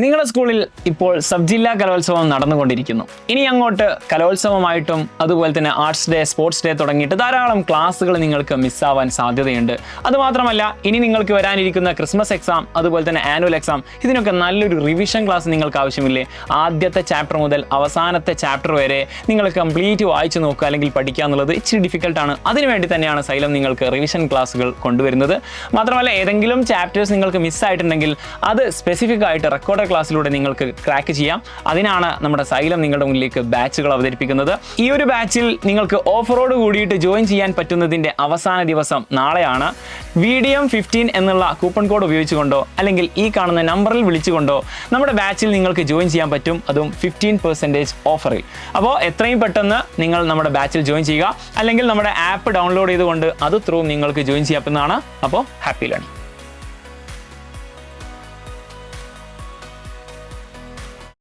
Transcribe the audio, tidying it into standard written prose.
നിങ്ങളുടെ സ്കൂളിൽ ഇപ്പോൾ സബ് ജില്ലാ കലോത്സവം നടന്നുകൊണ്ടിരിക്കുന്നു. ഇനി അങ്ങോട്ട് കലോത്സവമായിട്ടും അതുപോലെ തന്നെ ആർട്സ് ഡേ, സ്പോർട്സ് ഡേ തുടങ്ങിയിട്ട് ധാരാളം ക്ലാസ്സുകൾ നിങ്ങൾക്ക് മിസ്സാവാൻ സാധ്യതയുണ്ട്. അതുമാത്രമല്ല, ഇനി നിങ്ങൾക്ക് വരാനിരിക്കുന്ന ക്രിസ്മസ് എക്സാം, അതുപോലെ തന്നെ ആനുവൽ എക്സാം, ഇതിനൊക്കെ നല്ലൊരു റിവിഷൻ ക്ലാസ് നിങ്ങൾക്ക് ആവശ്യമില്ലേ? ആദ്യത്തെ ചാപ്റ്റർ മുതൽ അവസാനത്തെ ചാപ്റ്റർ വരെ നിങ്ങൾ കംപ്ലീറ്റ് വായിച്ചു നോക്കുക അല്ലെങ്കിൽ പഠിക്കുക എന്നുള്ളത് ഇച്ചിരി ഡിഫിക്കൽട്ടാണ്. അതിനുവേണ്ടി തന്നെയാണ് സൈലം നിങ്ങൾക്ക് റിവിഷൻ ക്ലാസ്സുകൾ കൊണ്ടുവരുന്നത്. മാത്രമല്ല, ഏതെങ്കിലും ചാപ്റ്റേഴ്സ് നിങ്ങൾക്ക് മിസ്സായിട്ടുണ്ടെങ്കിൽ അത് സ്പെസിഫിക് ആയിട്ട് റെക്കോർഡ് ക്ലാസ്സിലൂടെ നിങ്ങൾക്ക് ക്രാക്ക് ചെയ്യാം. അതിനാണ് നമ്മുടെ സൈലം നിങ്ങളുടെ മുന്നിലേക്ക് ബാച്ചുകൾ അവതരിപ്പിക്കുന്നത്. ഈ ഒരു ബാച്ചിൽ നിങ്ങൾക്ക് ഓഫറോട് കൂടിയിട്ട് ജോയിൻ ചെയ്യാൻ പറ്റുന്നതിൻ്റെ അവസാന ദിവസം നാളെയാണ്. VDM15 എന്നുള്ള കൂപ്പൺ കോഡ് ഉപയോഗിച്ചുകൊണ്ടോ അല്ലെങ്കിൽ ഈ കാണുന്ന നമ്പറിൽ വിളിച്ചുകൊണ്ടോ നമ്മുടെ ബാച്ചിൽ നിങ്ങൾക്ക് ജോയിൻ ചെയ്യാൻ പറ്റും, അതും 15% ഓഫറിൽ. അപ്പോൾ എത്രയും പെട്ടെന്ന് നിങ്ങൾ നമ്മുടെ ബാച്ചിൽ ജോയിൻ ചെയ്യുക, അല്ലെങ്കിൽ നമ്മുടെ ആപ്പ് ഡൗൺലോഡ് ചെയ്തുകൊണ്ട് അത് ത്രൂ നിങ്ങൾക്ക് ജോയിൻ ചെയ്യാവുന്നതാണ്. അപ്പോൾ ഹാപ്പി ലേണിംഗ്.